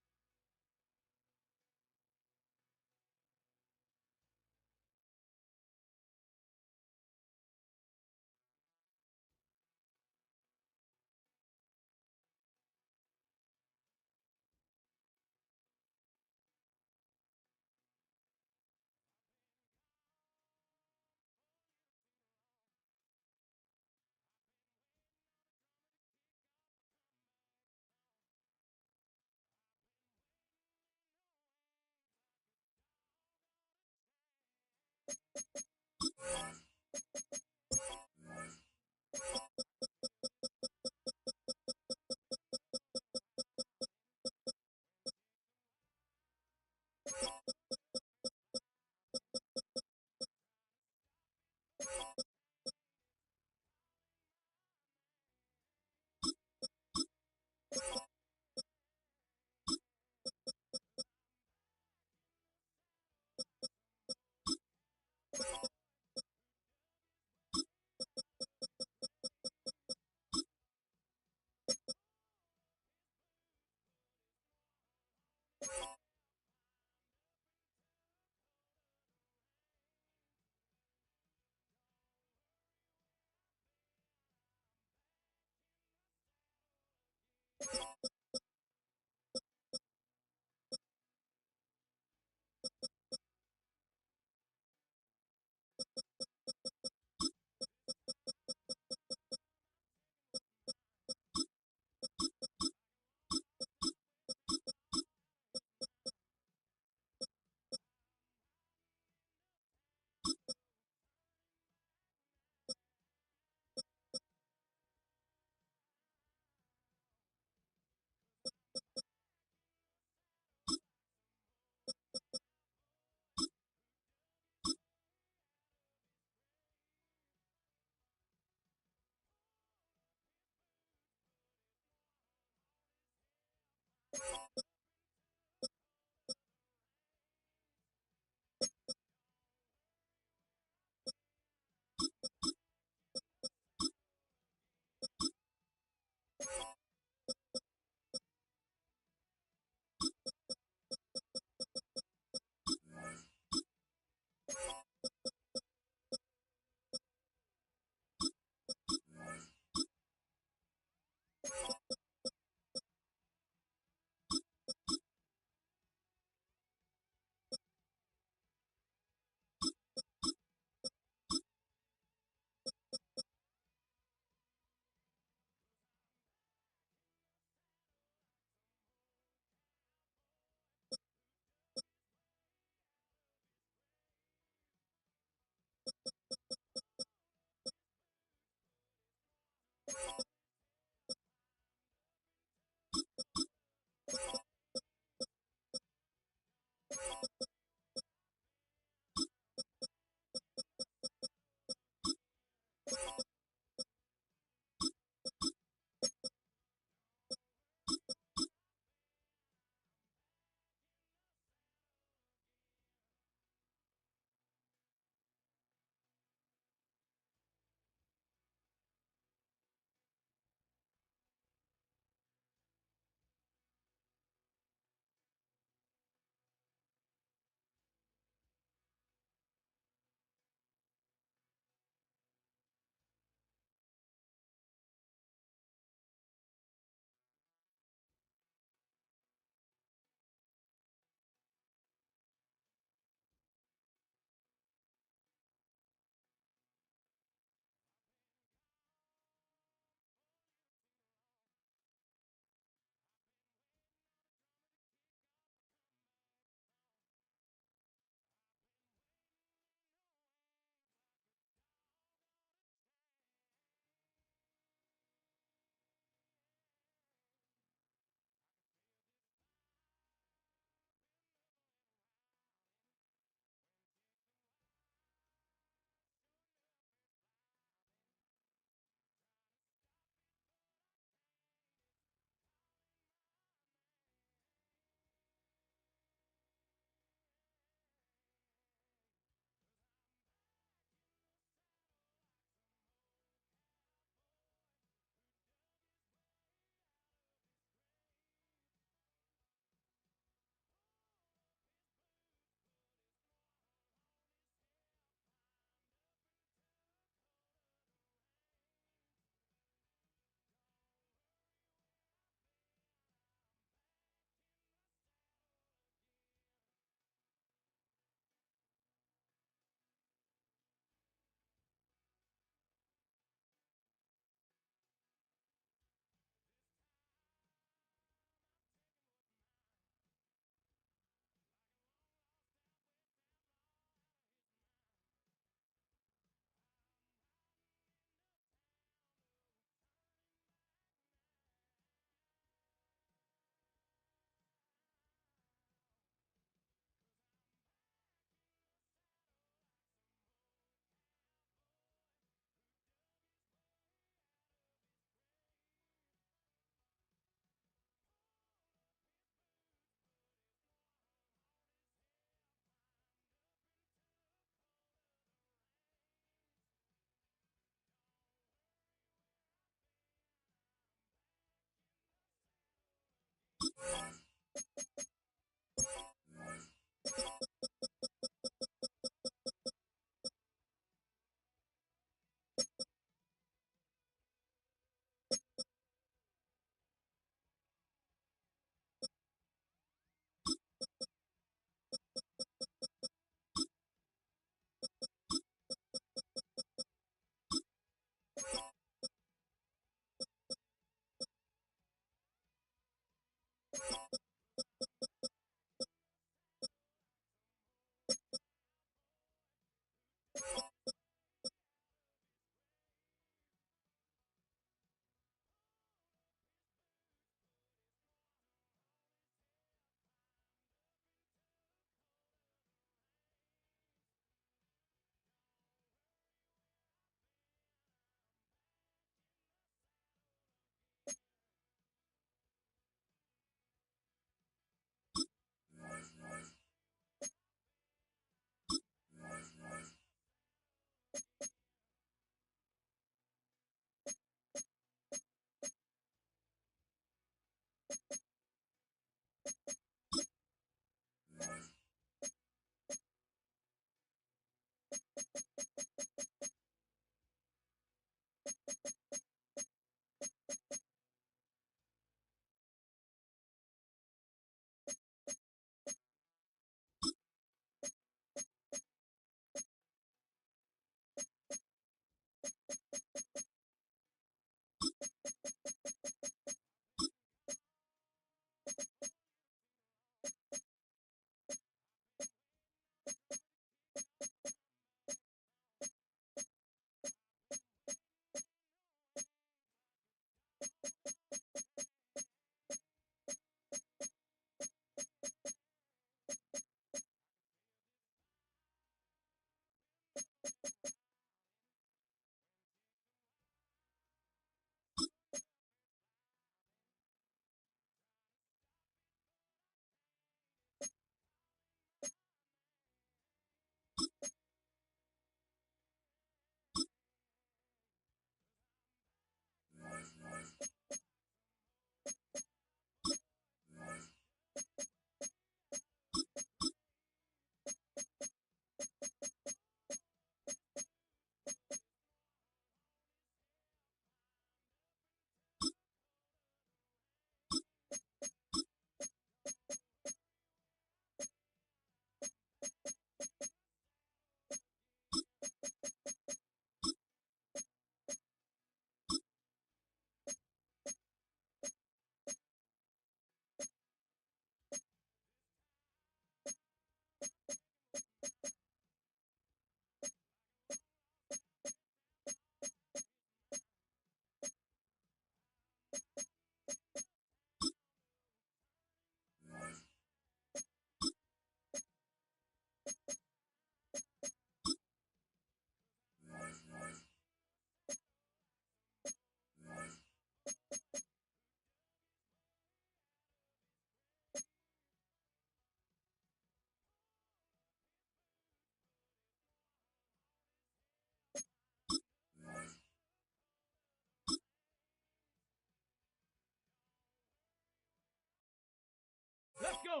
E: Let's go.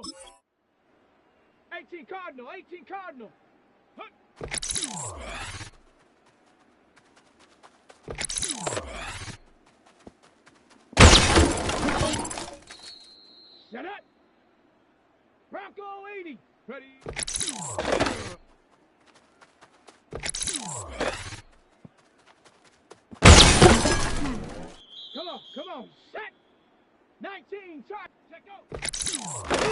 E: 18 Cardinal, 18 Cardinal. Huh. Shut up. Bronco 80. Ready. Come on. Set. 19, try. Check out. Two.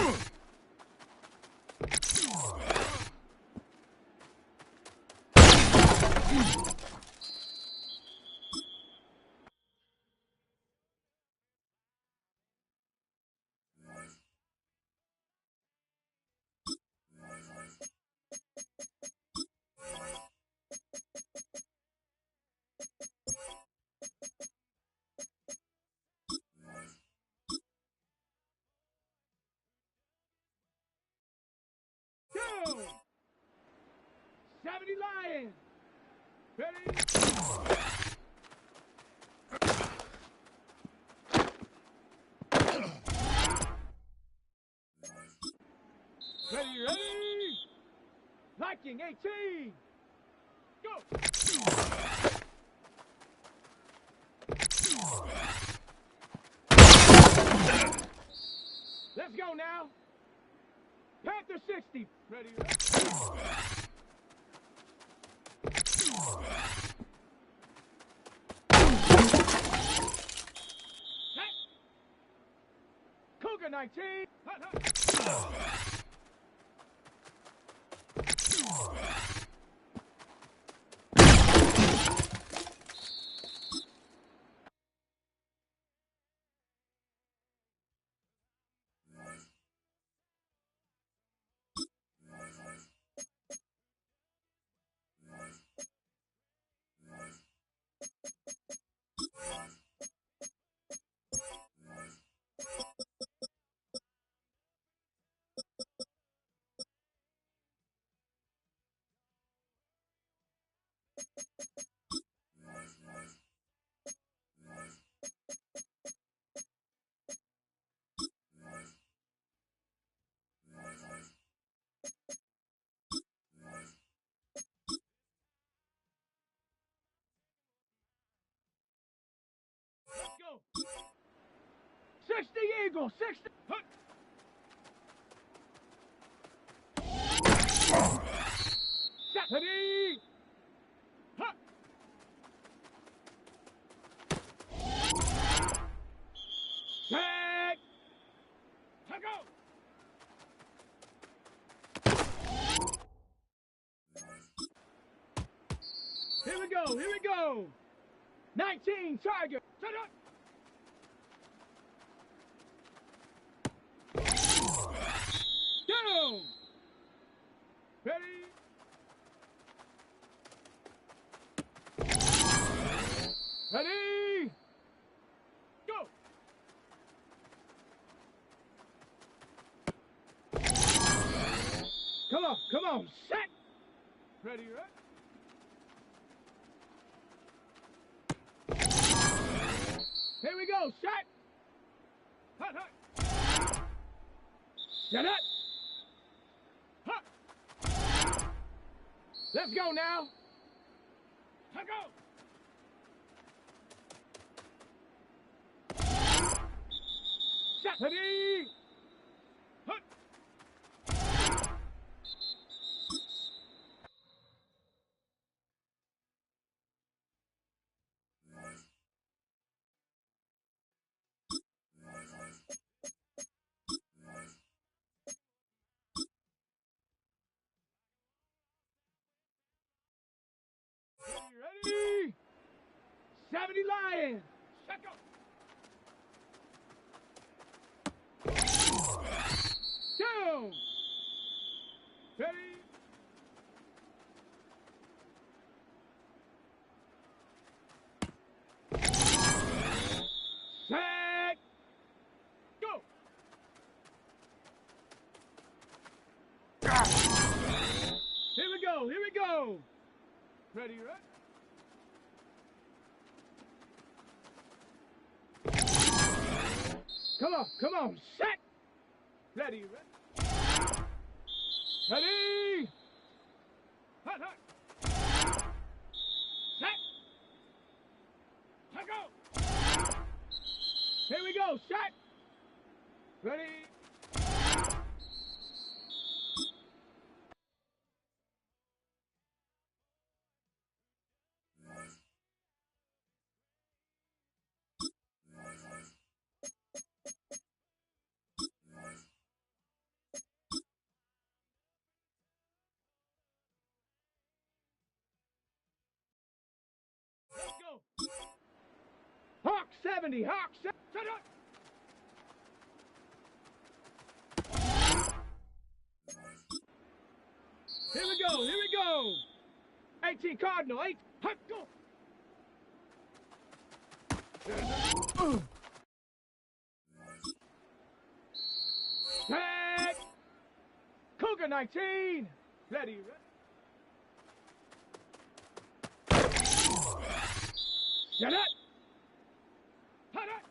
E: 70 Lions. Ready. Checking 18. Go. Let's go now. Panther 60. Ready? Cougar 19. Hut, hut. Let's go. 60 Eagle. 60. Hut. Ready. Hut. Set. To go. Here we go. Here we go. 19 Tiger. Set up. Down. Ready. Ready. Go. Come on. Set. Ready, right? Here we go. Set. Hut, hut. Set up. Hut. Let's go now. To go. Set. Ready. Hut. Ready? 70 Lions. Check up. Down. Ready? Set. Go. Here we go. Here we go. Ready, right? Come on, set! Ready, ready? Ready! Hut, hut! Set! To go! Here we go, set! Ready? Let's go! Hawk 70, Hawk 70, set up! Here we go! 18 Cardinal, 8, hut, go! Set! Cougar 19! Ready, ready? Set up! Hut up!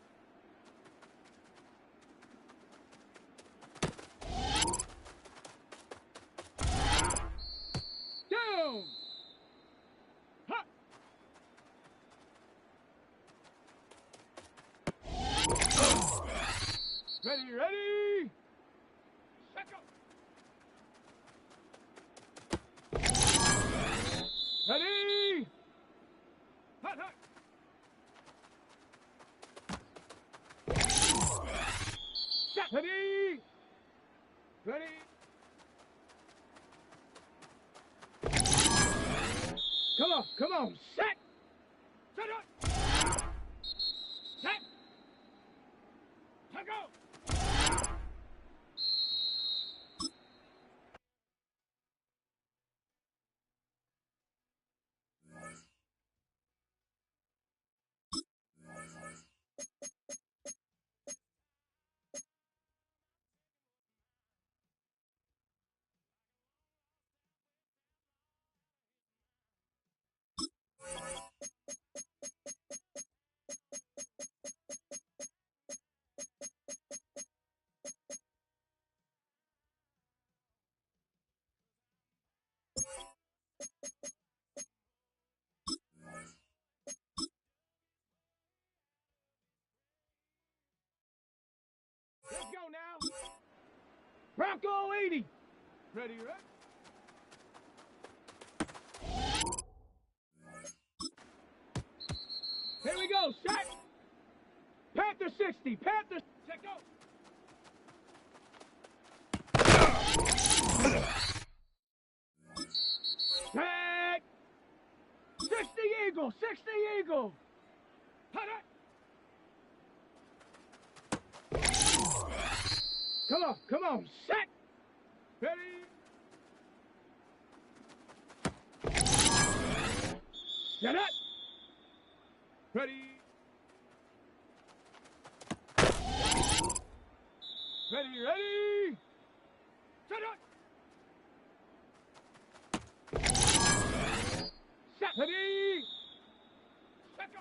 E: Ready? Set, go. Ready? Hut. Set. Ready? Come on. Set. Set up. Set. To go. Let's go now. Bronco 80. Ready? Here we go. Set. Panther 60. Panther. Check go. Set. 60 Eagle. 60 Eagle. Hut. Come on. Set. Ready? Set up. Ready? Set up. Set. Ready? Set go.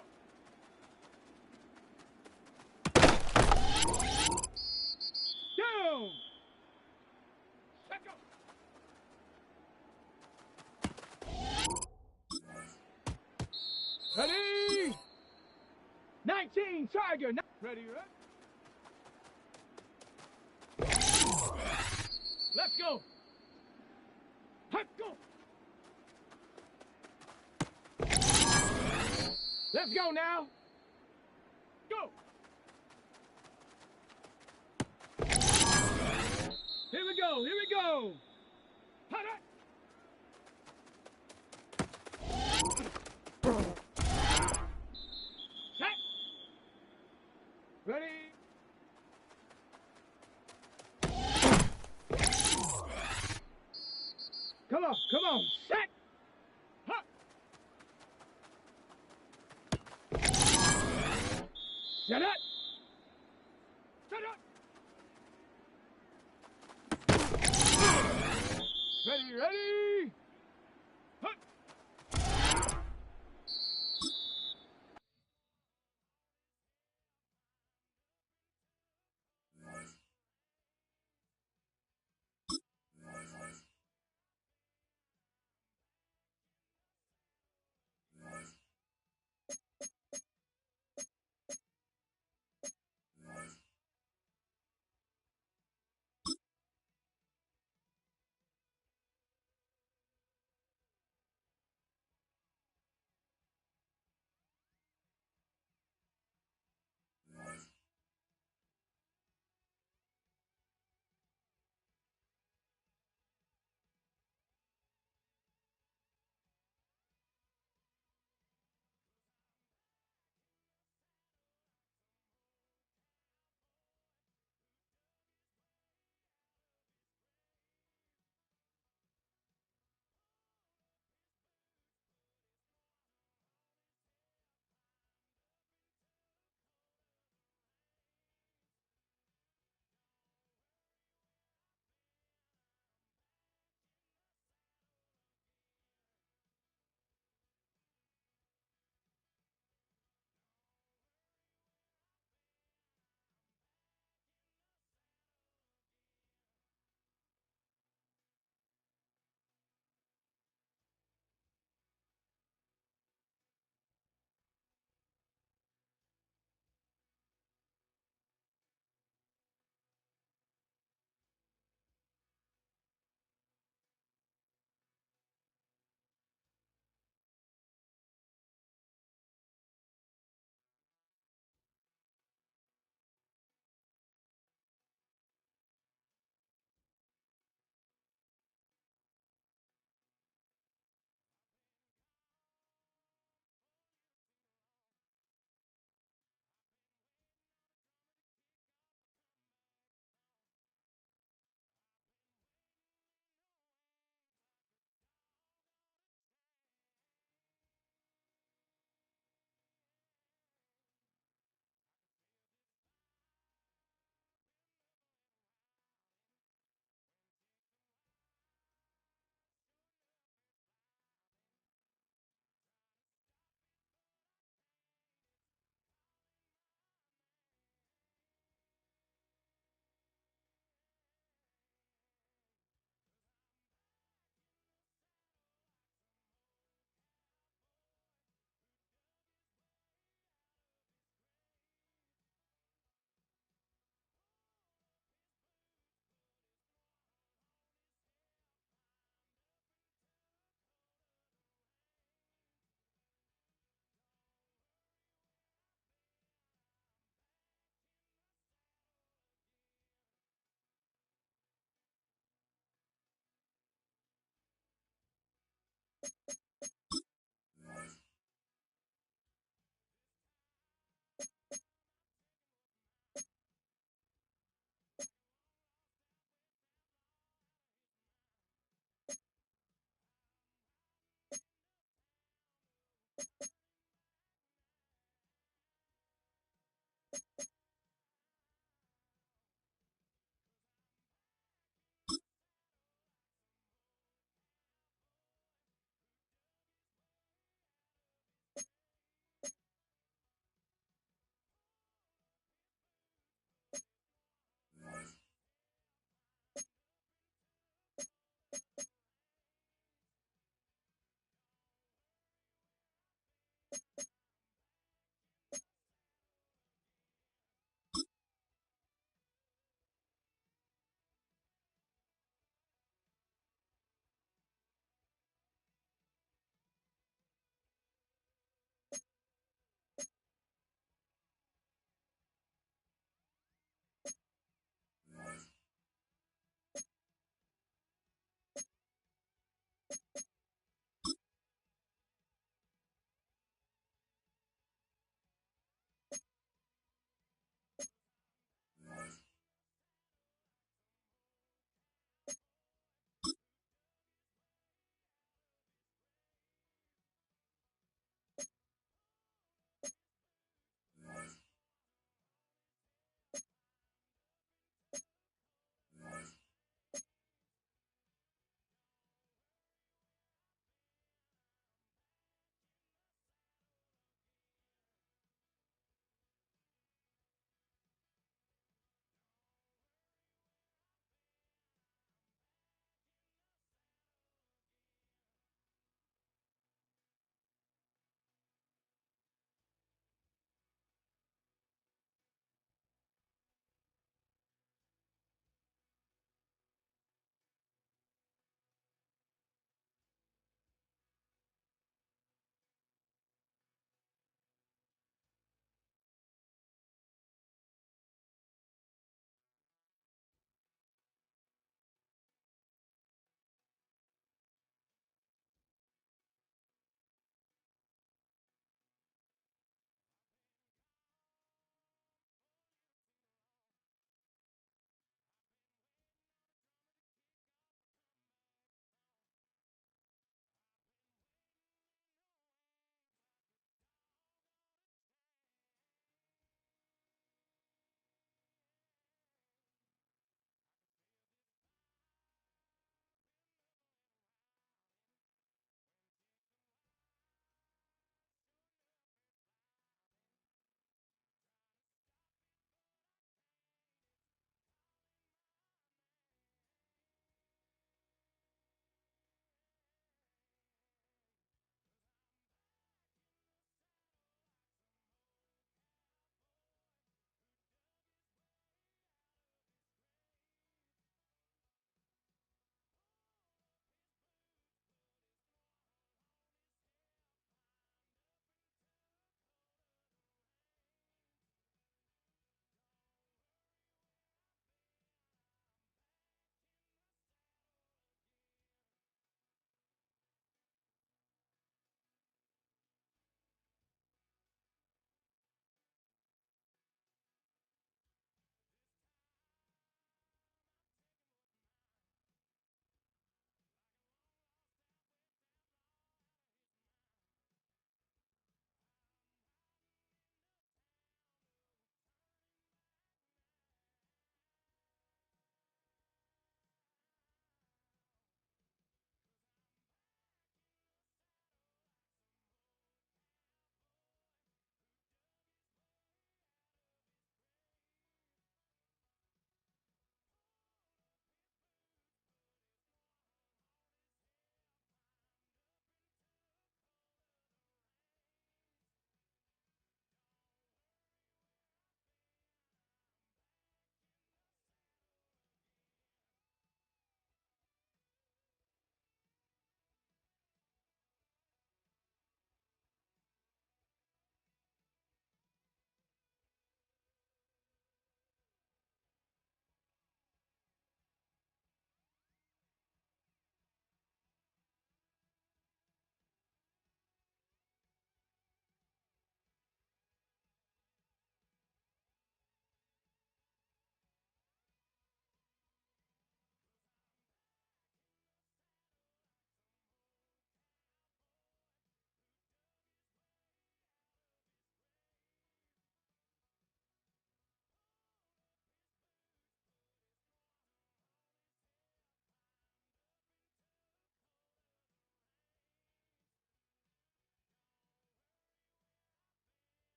E: Down. Set go. Ready? 19 Tiger. Ready? Let's go. Hut, go. Let's go now. Go. Here we go. Hut, hut. Set. Ready? Come on. Set. Hut. Set up. Ready? Hut.